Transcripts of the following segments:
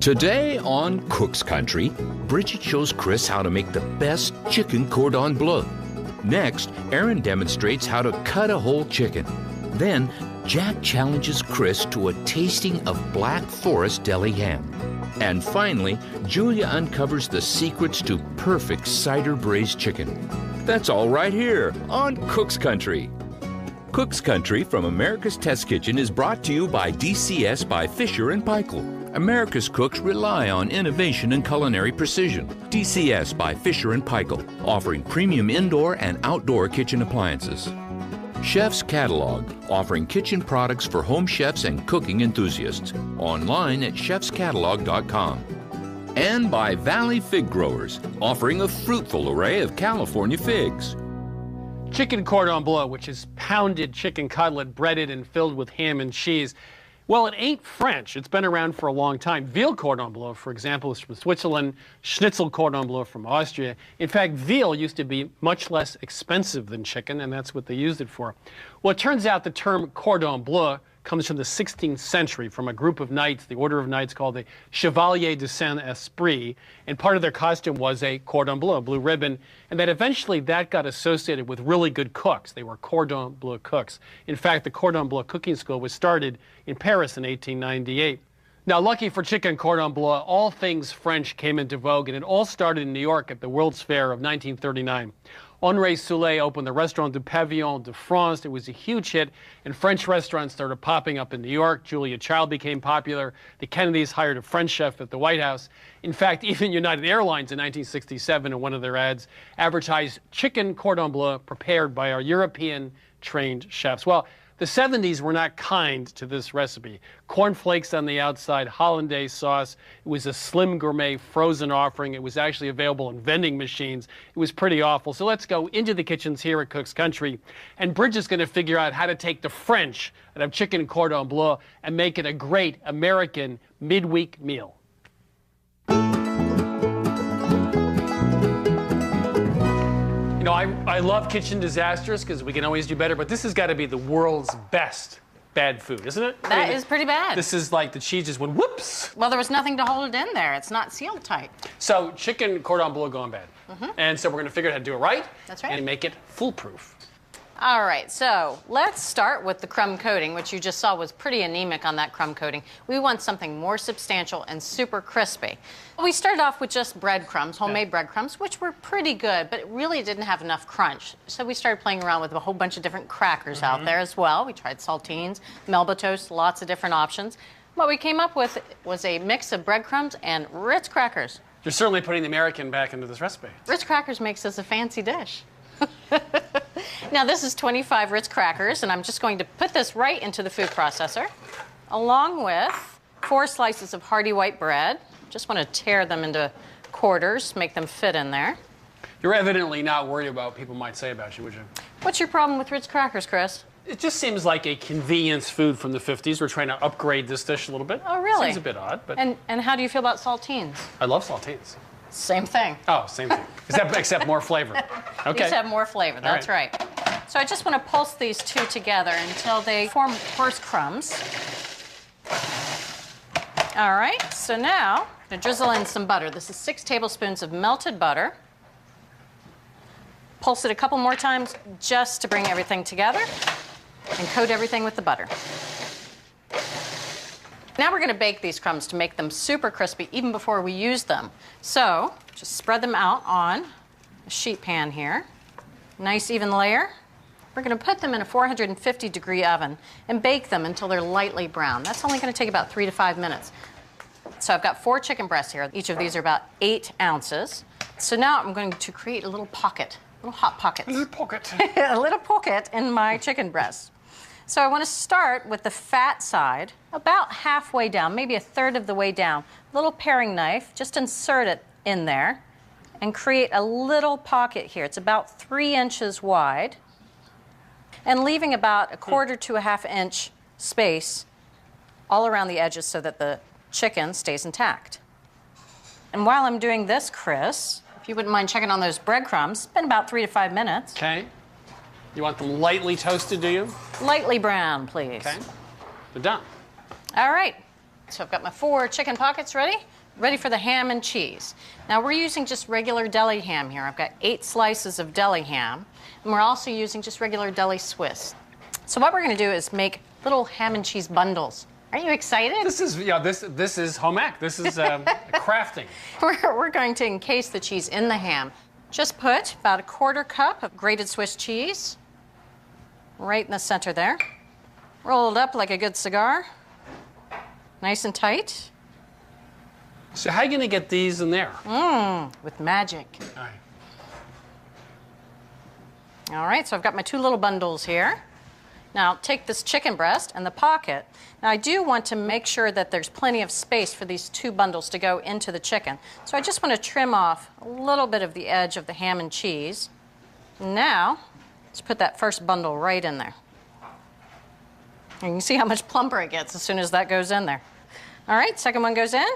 Today on Cook's Country, Bridget shows Chris how to make the best chicken cordon bleu. Next, Aaron demonstrates how to cut a whole chicken. Then, Jack challenges Chris to a tasting of Black Forest deli ham. And finally, Julia uncovers the secrets to perfect cider braised chicken. That's all right here on Cook's Country. Cook's Country from America's Test Kitchen is brought to you by DCS by Fisher & Paykel. America's cooks rely on innovation and culinary precision. DCS by Fisher & Paykel, offering premium indoor and outdoor kitchen appliances. Chef's Catalog, offering kitchen products for home chefs and cooking enthusiasts. Online at chefscatalog.com. And by Valley Fig Growers, offering a fruitful array of California figs. Chicken cordon bleu, which is pounded chicken cutlet breaded and filled with ham and cheese. Well, it ain't French. It's been around for a long time. Veal cordon bleu, for example, is from Switzerland. Schnitzel cordon bleu from Austria. In fact, veal used to be much less expensive than chicken, and that's what they used it for. Well, it turns out the term cordon bleu comes from the 16th century from a group of knights, the order of knights called the Chevalier de Saint-Esprit, and part of their costume was a cordon bleu, a blue ribbon, and that eventually that got associated with really good cooks. They were cordon bleu cooks. In fact, the cordon bleu cooking school was started in Paris in 1898. Now, lucky for chicken cordon bleu, all things French came into vogue, and it all started in New York at the World's Fair of 1939. Henri Soulet opened the Restaurant du Pavillon de France. It was a huge hit, and French restaurants started popping up in New York. Julia Child became popular. The Kennedys hired a French chef at the White House. In fact, even United Airlines in 1967, in one of their ads, advertised chicken cordon bleu prepared by our European-trained chefs. Well, the 70s were not kind to this recipe. Cornflakes on the outside, hollandaise sauce. It was a slim gourmet frozen offering. It was actually available in vending machines. It was pretty awful. So let's go into the kitchens here at Cook's Country. And Bridget's going to figure out how to take the French out of chicken cordon bleu and make it a great American midweek meal. You know, I love kitchen disasters because we can always do better, but this has got to be the world's best bad food, isn't it? That is pretty bad. This is like the cheese just went whoops. Well, there was nothing to hold it in there. It's not sealed tight. So chicken cordon bleu going bad. And so we're going to figure out how to do it right. That's right. And make it foolproof. All right, so let's start with the crumb coating, which you just saw was pretty anemic on that crumb coating. We want something more substantial and super crispy. We started off with just breadcrumbs, homemade breadcrumbs, which were pretty good, but it really didn't have enough crunch. So we started playing around with a whole bunch of different crackers out there as well. We tried saltines, Melba toast, lots of different options. What we came up with was a mix of breadcrumbs and Ritz crackers. You're certainly putting the American back into this recipe. Ritz crackers makes this a fancy dish. Now this is 25 Ritz crackers, and I'm just going to put this right into the food processor, along with 4 slices of hearty white bread. Just want to tear them into quarters, make them fit in there. You're evidently not worried about what people might say about you, would you? What's your problem with Ritz crackers, Chris? It just seems like a convenience food from the 50s. We're trying to upgrade this dish a little bit. Oh, really? Seems a bit odd, but... And how do you feel about saltines? I love saltines. Same thing. Oh, same thing. Except more flavor. Okay. These have more flavor, that's right. So I just want to pulse these two together until they form coarse crumbs. All right, so now I'm going to drizzle in some butter. This is 6 tablespoons of melted butter. Pulse it a couple more times just to bring everything together and coat everything with the butter. Now we're going to bake these crumbs to make them super crispy even before we use them. So just spread them out on a sheet pan here. Nice even layer. We're going to put them in a 450-degree oven and bake them until they're lightly brown. That's only going to take about 3 to 5 minutes. So I've got 4 chicken breasts here. Each of these are about 8 ounces. So now I'm going to create a little pocket, a little hot pocket. A little pocket. A little pocket in my chicken breasts. So I want to start with the fat side, about halfway down, maybe a third of the way down. Little paring knife, just insert it in there and create a little pocket here. It's about 3 inches wide, and leaving about a 1/4 to a 1/2 inch space all around the edges so that the chicken stays intact. And while I'm doing this, Chris, if you wouldn't mind checking on those breadcrumbs, it's been about 3 to 5 minutes. Okay. You want them lightly toasted, do you? Lightly brown, please. Okay. They're done. All right. So I've got my 4 chicken pockets ready for the ham and cheese. Now we're using just regular deli ham here. I've got 8 slices of deli ham, and we're also using just regular deli Swiss. So what we're going to do is make little ham and cheese bundles. Are you excited? This is home ec. This is crafting. We're going to encase the cheese in the ham. Just put about a 1/4 cup of grated Swiss cheese right in the center there. Roll it up like a good cigar. Nice and tight. So how are you going to get these in there? With magic. All right. All right, so I've got my 2 little bundles here. Now take this chicken breast and the pocket. Now I do want to make sure that there's plenty of space for these 2 bundles to go into the chicken. So I just want to trim off a little bit of the edge of the ham and cheese. Now, let's put that first bundle right in there. And you can see how much plumper it gets as soon as that goes in there. All right, second one goes in.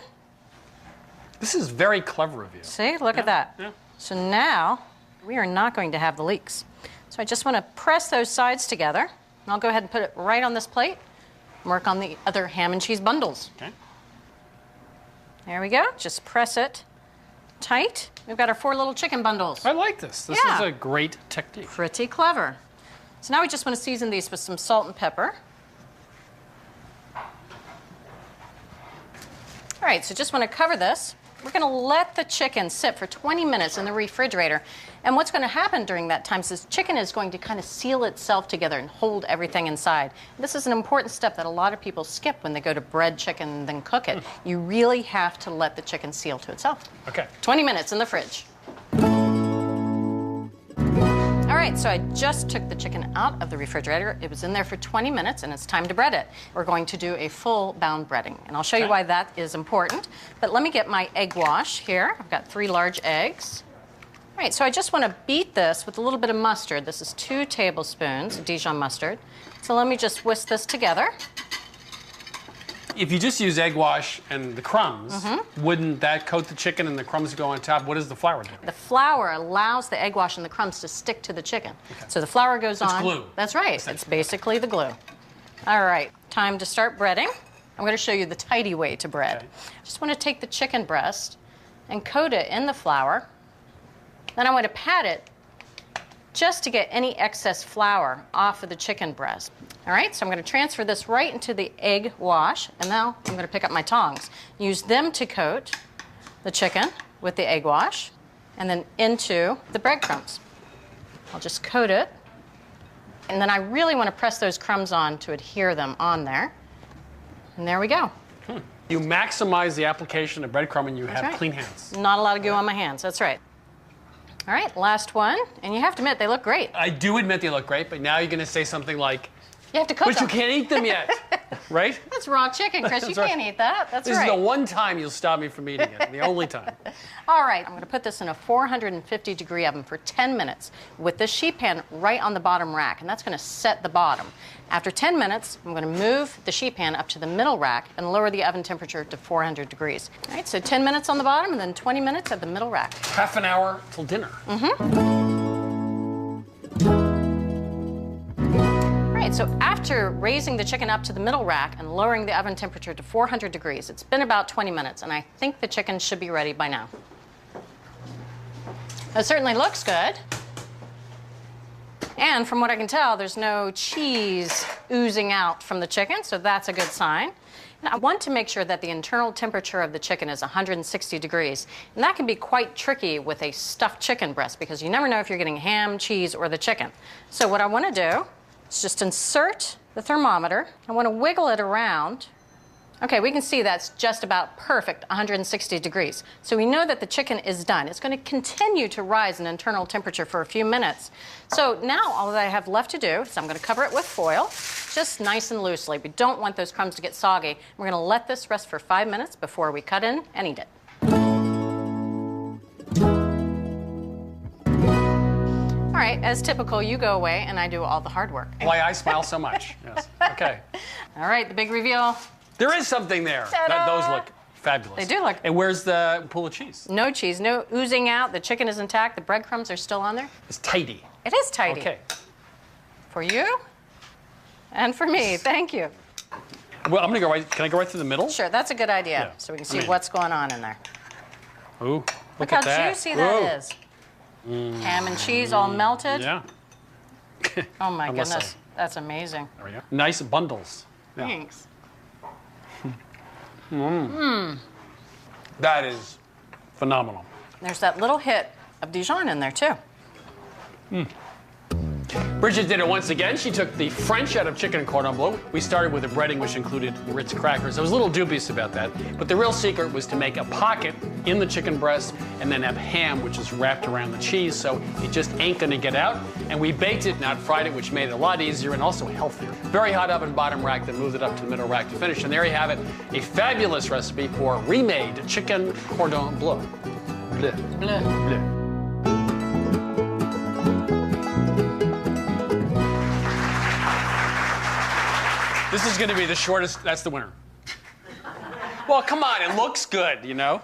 This is very clever of you. See, look at that. Yeah. So now we are not going to have the leaks. So I just want to press those sides together. And I'll go ahead and put it right on this plate and work on the other ham and cheese bundles. Okay. There we go. Just press it tight. We've got our 4 little chicken bundles. I like this. This is a great technique. Pretty clever. So now we just want to season these with some salt and pepper. All right, so just want to cover this. We're going to let the chicken sit for 20 minutes in the refrigerator. And what's going to happen during that time is this chicken is going to kind of seal itself together and hold everything inside. This is an important step that a lot of people skip when they go to bread chicken and then cook it. You really have to let the chicken seal to itself. Okay. 20 minutes in the fridge. All right, so I just took the chicken out of the refrigerator. It was in there for 20 minutes, and it's time to bread it. We're going to do a full bound breading, and I'll show you why that is important. But let me get my egg wash here. I've got 3 large eggs. All right, so I just want to beat this with a little bit of mustard. This is 2 tablespoons of Dijon mustard. So let me just whisk this together. If you just use egg wash and the crumbs, wouldn't that coat the chicken and the crumbs go on top? What does the flour do? The flour allows the egg wash and the crumbs to stick to the chicken. Okay. So the flour goes on. It's glue. That's right. It's basically the glue. All right, time to start breading. I'm going to show you the tidy way to bread. Okay. Just want to take the chicken breast and coat it in the flour. Then I want to pat it just to get any excess flour off of the chicken breast. All right, so I'm going to transfer this right into the egg wash, and now I'm going to pick up my tongs. Use them to coat the chicken with the egg wash, and then into the breadcrumbs. I'll just coat it, and then I really want to press those crumbs on to adhere them on there. And there we go. You maximize the application of breadcrumb and you have clean hands. Not a lot of goo on my hands, that's right. All right, last one, and you have to admit, they look great. I do admit they look great, but now you're going to say something like, you have to cook but them. you can't eat them yet, right? That's raw chicken, Chris. You can't eat that. That's This right. is the one time you'll stop me from eating it, the only time. All right, I'm going to put this in a 450-degree oven for 10 minutes with the sheet pan right on the bottom rack, and that's going to set the bottom. After 10 minutes, I'm going to move the sheet pan up to the middle rack and lower the oven temperature to 400 degrees. All right, so 10 minutes on the bottom and then 20 minutes at the middle rack. Half an hour till dinner. Right, so after raising the chicken up to the middle rack and lowering the oven temperature to 400 degrees, it's been about 20 minutes, and I think the chicken should be ready by now. It certainly looks good. And from what I can tell, there's no cheese oozing out from the chicken, so that's a good sign. And I want to make sure that the internal temperature of the chicken is 160 degrees. And that can be quite tricky with a stuffed chicken breast because you never know if you're getting ham, cheese, or the chicken. So what I want to do is just insert the thermometer. I want to wiggle it around. Okay, we can see that's just about perfect, 160 degrees. So we know that the chicken is done. It's going to continue to rise in internal temperature for a few minutes. So now all that I have left to do is I'm going to cover it with foil, just nice and loosely. We don't want those crumbs to get soggy. We're going to let this rest for 5 minutes before we cut in and eat it. All right, as typical, you go away and I do all the hard work. Why I smile so much. Yes. Okay. All right, the big reveal. There is something there. Those look fabulous. They do look. And where's the pool of cheese? No cheese, no oozing out. The chicken is intact. The breadcrumbs are still on there. It's tidy. It is tidy. Okay. For you and for me. Thank you. Well, I'm gonna go right. Can I go right through the middle? Sure, that's a good idea. Yeah. So we can see what's going on in there. Ooh, Look at how that. juicy that is. Ham and cheese all melted. Yeah. Oh my I must goodness, say. that's amazing. There we go. Nice bundles. Yeah. Thanks. That is phenomenal. There's that little hit of Dijon in there too. Bridget did it once again. She took the French out of chicken cordon bleu. We started with a breading which included Ritz crackers. I was a little dubious about that, but the real secret was to make a pocket in the chicken breast and then have ham, which is wrapped around the cheese, so it just ain't gonna get out. And we baked it, not fried it, which made it a lot easier and also healthier. Very hot oven bottom rack, then moved it up to the middle rack to finish. And there you have it, a fabulous recipe for remade chicken cordon bleu. Bleu. Bleu. Bleu. This is going to be the shortest. That's the winner. Well, come on. It looks good, you know?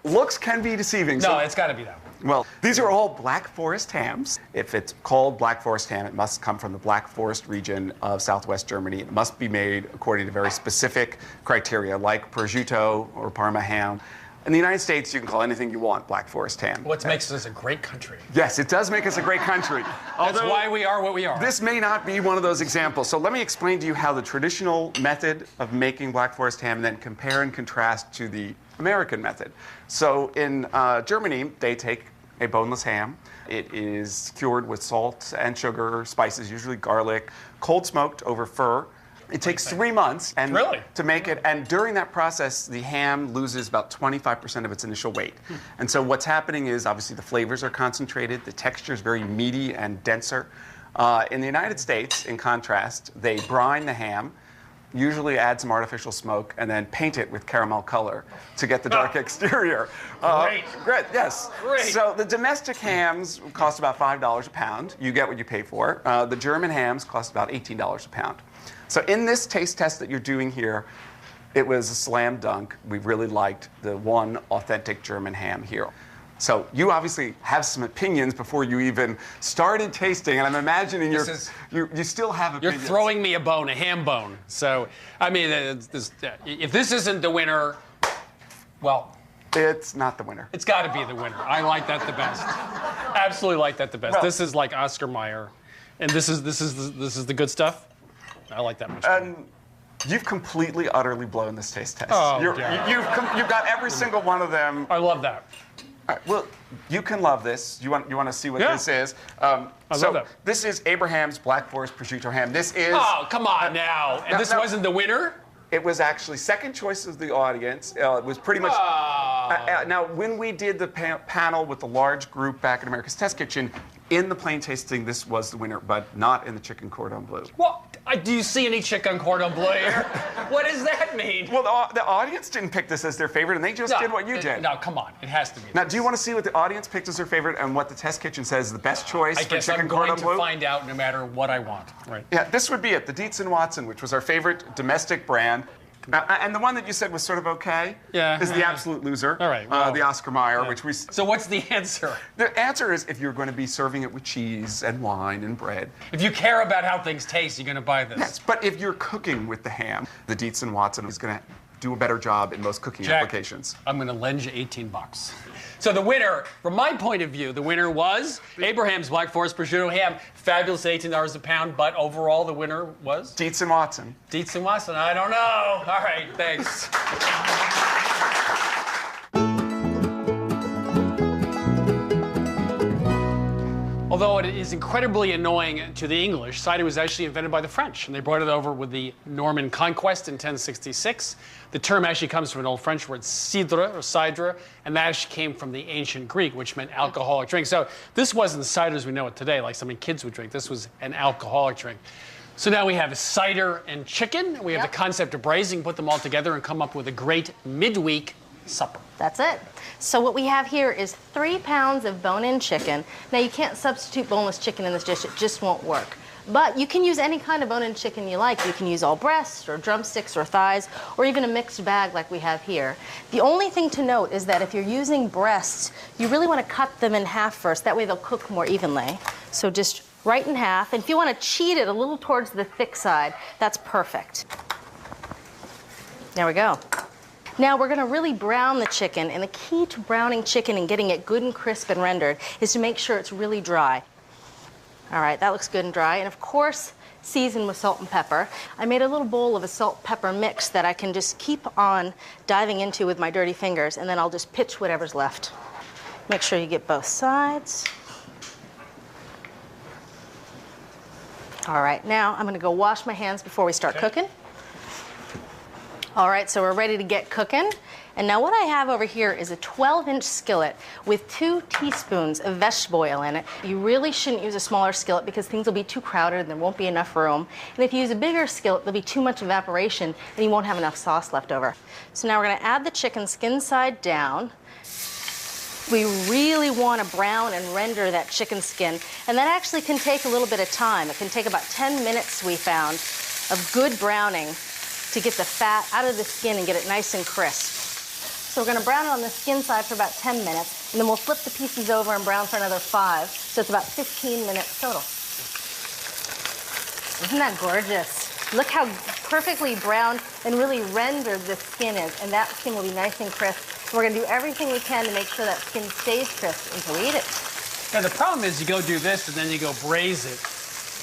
Looks can be deceiving. No, it's got to be that one. Well, these are all Black Forest hams. If it's called Black Forest ham, it must come from the Black Forest region of southwest Germany. It must be made according to very specific criteria, like prosciutto or Parma ham. In the United States, you can call anything you want Black Forest ham. What makes us a great country. Yes, it does make us a great country. That's why we are what we are. This may not be one of those examples. So let me explain to you how the traditional method of making Black Forest ham, and then compare and contrast to the American method. So in Germany, they take a boneless ham. It is cured with salt and sugar, spices, usually garlic, cold smoked over fir. It takes 3 months to make it, and during that process, the ham loses about 25% of its initial weight. And so what's happening is, obviously, the flavors are concentrated, the texture is very meaty and denser. In the United States, in contrast, they brine the ham, usually add some artificial smoke, and then paint it with caramel color to get the dark exterior. Great, yes. Great. So the domestic hams cost about $5 a pound. You get what you pay for. The German hams cost about $18 a pound. So in this taste test that you're doing here, it was a slam dunk. We really liked the one authentic German ham here. So you obviously have some opinions before you even started tasting, and I'm imagining you still have opinions. You're throwing me a bone, a ham bone. So, I mean, if this isn't the winner, well, it's not the winner. It's got to be the winner. I like that the best. Absolutely like that the best. Well, this is like Oscar Mayer, and this is the good stuff. I like that much better. You've completely, utterly blown this taste test. Oh, you've got every single one of them. I love that. All right, well, you can love this. You want to see what this is? I love that. This is Abraham's Black Forest prosciutto ham. This is. Oh, come on now. And this wasn't the winner? It was actually second choice of the audience. It was pretty much. Now, when we did the panel with the large group back at America's Test Kitchen, in the plain tasting, this was the winner, but not in the chicken cordon bleu. Well, do you see any chicken cordon bleu here? What does that mean? Well, the audience didn't pick this as their favorite, and they just did what you did. No, come on. It has to be. Now, do you want to see what the audience picked as their favorite and what the Test Kitchen says is the best choice for chicken cordon bleu? I guess I'm going to find out no matter what I want. Right. Yeah, this would be it. The Dietz & Watson, which was our favorite domestic brand. And the one that you said was sort of okay is the absolute loser. All right. Well, the Oscar Mayer, which we... So what's the answer? The answer is if you're going to be serving it with cheese and wine and bread. If you care about how things taste, you're going to buy this. Yes, but if you're cooking with the ham, the Dietz & Watson is going to do a better job in most cooking applications. I'm going to lend you $18. So the winner, from my point of view, the winner was Abraham's Black Forest prosciutto ham. Fabulous, $18 a pound, but overall the winner was? Dietz & Watson. Dietz & Watson, I don't know. All right, thanks. Although it is incredibly annoying to the English, cider was actually invented by the French, and they brought it over with the Norman Conquest in 1066. The term actually comes from an old French word, cidre, or cidre, and that actually came from the ancient Greek, which meant alcoholic drink. So this wasn't the cider as we know it today, like something kids would drink. This was an alcoholic drink. So now we have cider and chicken. We have the concept of braising, put them all together and come up with a great midweek supper. That's it. So what we have here is 3 pounds of bone-in chicken. Now you can't substitute boneless chicken in this dish, it just won't work. But you can use any kind of bone-in chicken you like. You can use all breasts or drumsticks or thighs or even a mixed bag like we have here. The only thing to note is that if you're using breasts, you really want to cut them in half first. That way they'll cook more evenly. So just right in half. And if you want to cheat it a little towards the thick side, that's perfect. There we go. Now we're gonna really brown the chicken, and the key to browning chicken and getting it good and crisp and rendered is to make sure it's really dry. All right, that looks good and dry. And of course, season with salt and pepper. I made a little bowl of a salt pepper mix that I can just keep on diving into with my dirty fingers, and then I'll just pitch whatever's left. Make sure you get both sides. All right, now I'm gonna go wash my hands before we start cooking. All right, so we're ready to get cooking. And now what I have over here is a 12-inch skillet with 2 teaspoons of vegetable oil in it. You really shouldn't use a smaller skillet because things will be too crowded and there won't be enough room. And if you use a bigger skillet, there'll be too much evaporation and you won't have enough sauce left over. So now we're gonna add the chicken skin side down. We really want to brown and render that chicken skin, and that actually can take a little bit of time. It can take about 10 minutes, we found, of good browning to get the fat out of the skin and get it nice and crisp. So we're going to brown it on the skin side for about 10 minutes, and then we'll flip the pieces over and brown for another 5, so it's about 15 minutes total. Isn't that gorgeous? Look how perfectly browned and really rendered the skin is, and that skin will be nice and crisp. We're going to do everything we can to make sure that skin stays crisp until we eat it. Now, the problem is you go do this and then you go braise it,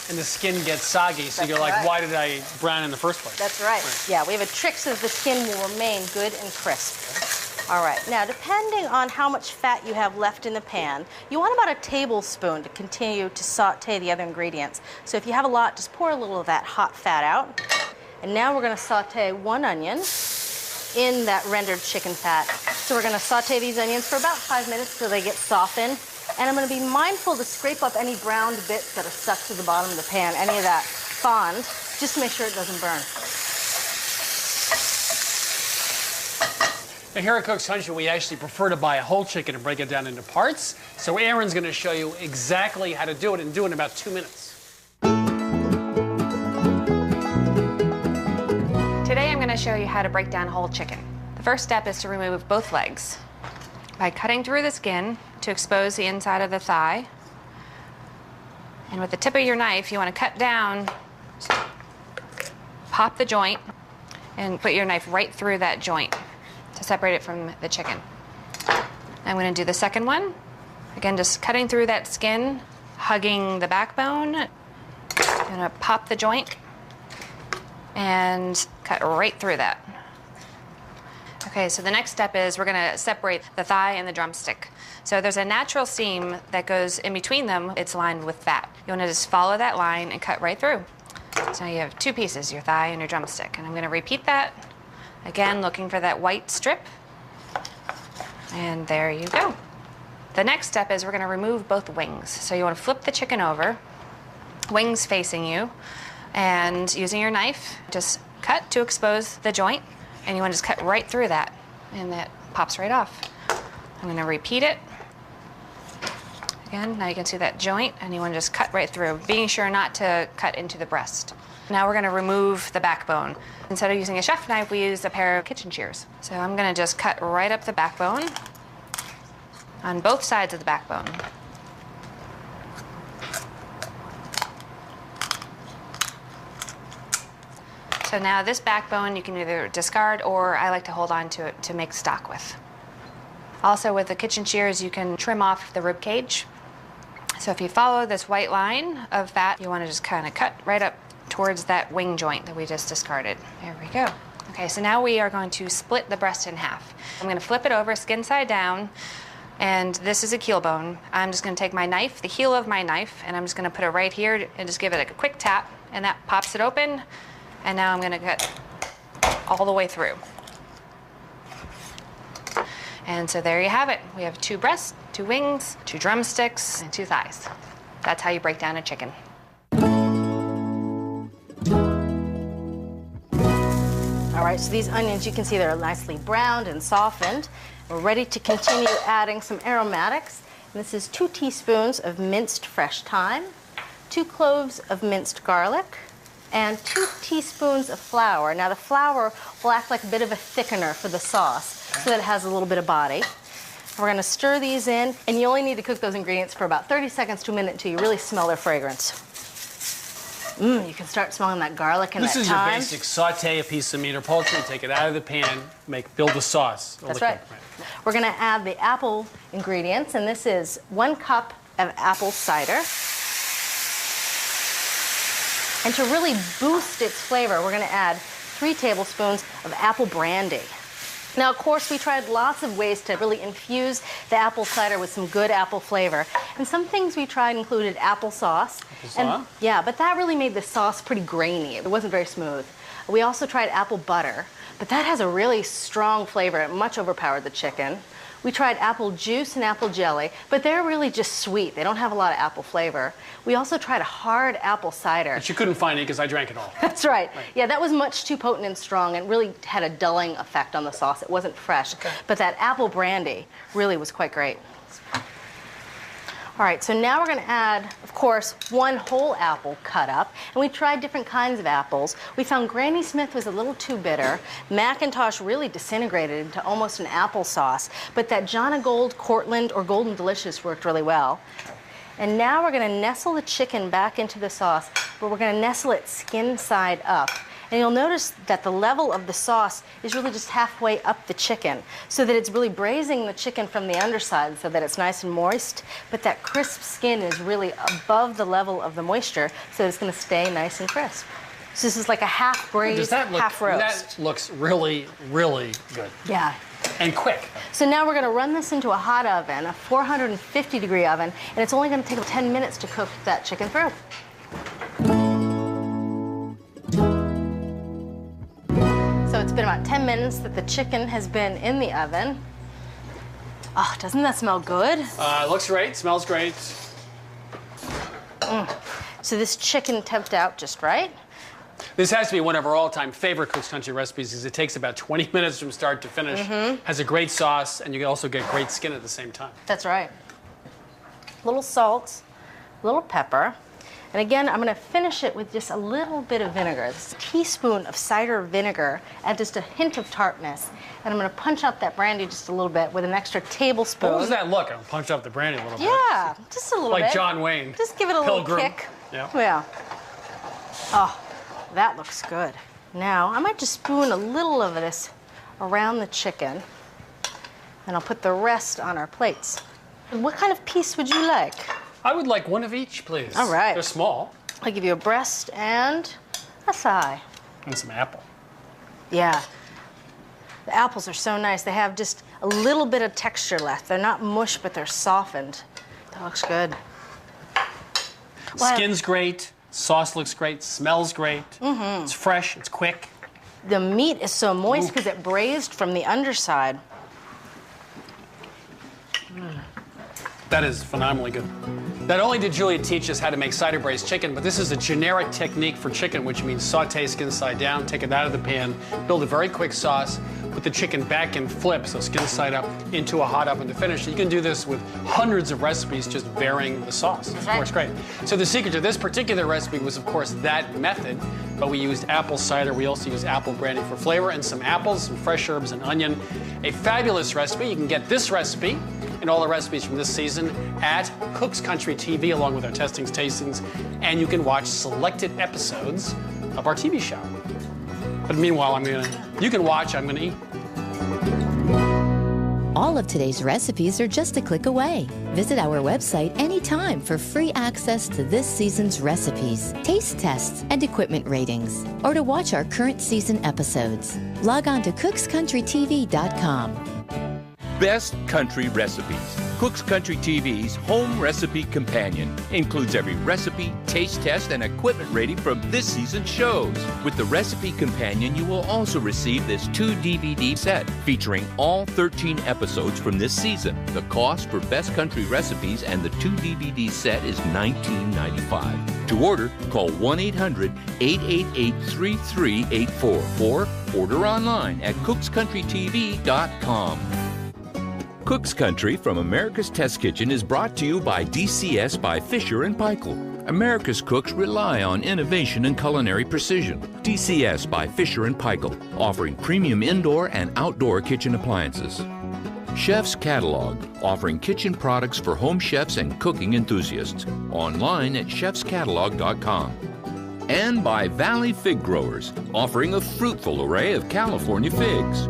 and the skin gets soggy. So you go like, why did I brown in the first place? That's right. Yeah, we have a trick so that the skin will remain good and crisp. All right. Now, depending on how much fat you have left in the pan, you want about a tablespoon to continue to saute the other ingredients. So if you have a lot, just pour a little of that hot fat out. And now we're going to saute 1 onion in that rendered chicken fat. So we're going to saute these onions for about 5 minutes so they get softened. And I'm going to be mindful to scrape up any browned bits that are stuck to the bottom of the pan, any of that fond, just to make sure it doesn't burn. Now, here at Cook's Country, we actually prefer to buy a whole chicken and break it down into parts. So Aaron's going to show you exactly how to do it and do it in about 2 minutes. Today I'm going to show you how to break down whole chicken. The first step is to remove both legs by cutting through the skin to expose the inside of the thigh. And with the tip of your knife, you want to cut down, pop the joint, and put your knife right through that joint to separate it from the chicken. I'm going to do the second one. Again, just cutting through that skin, hugging the backbone. I'm going to pop the joint and cut right through that. Okay, so the next step is we're going to separate the thigh and the drumstick. So there's a natural seam that goes in between them. It's lined with fat. You want to just follow that line and cut right through. So now you have 2 pieces, your thigh and your drumstick. And I'm going to repeat that. Again, looking for that white strip. And there you go. The next step is we're going to remove both wings. So you want to flip the chicken over, wings facing you, and using your knife, just cut to expose the joint, and you want to just cut right through that, and that pops right off. I'm going to repeat it. Again, now you can see that joint, and you want to just cut right through, being sure not to cut into the breast. Now we're going to remove the backbone. Instead of using a chef knife, we use a pair of kitchen shears. So I'm going to just cut right up the backbone on both sides of the backbone. So now this backbone you can either discard, or I like to hold on to it to make stock with. Also with the kitchen shears you can trim off the rib cage. So if you follow this white line of fat, you want to just kind of cut right up towards that wing joint that we just discarded. There we go. Okay, so now we are going to split the breast in half. I'm going to flip it over skin side down, and this is a keel bone. I'm just going to take my knife, the heel of my knife, and I'm just going to put it right here and just give it a quick tap, and that pops it open. And now I'm going to cut all the way through. And so there you have it. We have 2 breasts, 2 wings, 2 drumsticks, and 2 thighs. That's how you break down a chicken. All right, so these onions, you can see they're nicely browned and softened. We're ready to continue adding some aromatics. And this is 2 teaspoons of minced fresh thyme, 2 cloves of minced garlic, and 2 teaspoons of flour. Now the flour will act like a bit of a thickener for the sauce so that it has a little bit of body. We're going to stir these in, and you only need to cook those ingredients for about 30 seconds to a minute until you really smell their fragrance. You can start smelling that garlic and This that is thyme. your basic saute a piece of meat or poultry, take it out of the pan, build the sauce. That's right. We're going to add the apple ingredients, and this is 1 cup of apple cider. And to really boost its flavor, we're going to add 3 tablespoons of apple brandy. Now, of course, we tried lots of ways to really infuse the apple cider with some good apple flavor. And some things we tried included applesauce. And, yeah, but that really made the sauce pretty grainy. It wasn't very smooth. We also tried apple butter, but that has a really strong flavor. It much overpowered the chicken. We tried apple juice and apple jelly, but they're really just sweet. They don't have a lot of apple flavor. We also tried a hard apple cider. But you couldn't find it because I drank it all. That's right. Yeah, that was much too potent and strong and really had a dulling effect on the sauce. It wasn't fresh. Okay. But that apple brandy really was quite great. All right, so now we're going to add, of course, 1 whole apple cut up. And we tried different kinds of apples. We found Granny Smith was a little too bitter. Macintosh really disintegrated into almost an applesauce. But that Jana Gold, Cortland, or Golden Delicious worked really well. And now we're going to nestle the chicken back into the sauce, but we're going to nestle it skin side up. And you'll notice that the level of the sauce is really just halfway up the chicken, so that it's really braising the chicken from the underside so that it's nice and moist, but that crisp skin is really above the level of the moisture, so it's going to stay nice and crisp. So this is like a half braised, half roast. That looks really, really good. Yeah. And quick. So now we're going to run this into a hot oven, a 450-degree oven, and it's only going to take 10 minutes to cook that chicken through. So it's been about 10 minutes that the chicken has been in the oven. Oh, doesn't that smell good? It looks great, smells great. So this chicken temped out just right. This has to be one of our all-time favorite Cook's Country recipes because it takes about 20 minutes from start to finish. Has a great sauce, and you can also get great skin at the same time. That's right. A little salt, a little pepper. And again, I'm going to finish it with just a little bit of vinegar. This teaspoon of cider vinegar, add just a hint of tartness. And I'm going to punch out that brandy just a little bit with an extra tablespoon. What was that look? I'll punch up the brandy a little bit. Yeah, just a little bit. Like John Wayne. Just give it a little kick. Yeah. Yeah. Oh, that looks good. Now, I might just spoon a little of this around the chicken, and I'll put the rest on our plates. What kind of piece would you like? I would like 1 of each, please. All right. They're small. I'll give you a breast and a thigh. And some apple. Yeah. The apples are so nice. They have just a little bit of texture left. They're not mush, but they're softened. That looks good. Skin's great. Sauce looks great. Smells great. It's fresh. It's quick. The meat is so moist because it braised from the underside. That is phenomenally good. Not only did Julia teach us how to make cider braised chicken, but this is a generic technique for chicken, which means saute skin side down, take it out of the pan, build a very quick sauce, put the chicken back and flip, so skin side up, into a hot oven to finish. You can do this with hundreds of recipes, just varying the sauce. It works great. So the secret to this particular recipe was, of course, that method, but we used apple cider. We also used apple brandy for flavor, and some apples, some fresh herbs, and onion. A fabulous recipe. You can get this recipe and all the recipes from this season at Cook's Country TV, along with our testings, tastings, and you can watch selected episodes of our TV show. But meanwhile, you can watch, I'm gonna eat. All of today's recipes are just a click away. Visit our website anytime for free access to this season's recipes, taste tests, and equipment ratings, or to watch our current season episodes. Log on to cookscountrytv.com. Best Country Recipes. Cook's Country TV's home recipe companion includes every recipe, taste test, and equipment rating from this season's shows. With the recipe companion, you will also receive this 2-DVD set featuring all 13 episodes from this season. The cost for Best Country Recipes and the 2-DVD set is $19.95. To order, call 1-800-888-3384 or order online at cookscountrytv.com. Cook's Country from America's Test Kitchen is brought to you by DCS by Fisher & Paykel. America's cooks rely on innovation and culinary precision. DCS by Fisher & Paykel, offering premium indoor and outdoor kitchen appliances. Chef's Catalog, offering kitchen products for home chefs and cooking enthusiasts. Online at chefscatalog.com. and by Valley Fig Growers, offering a fruitful array of California figs.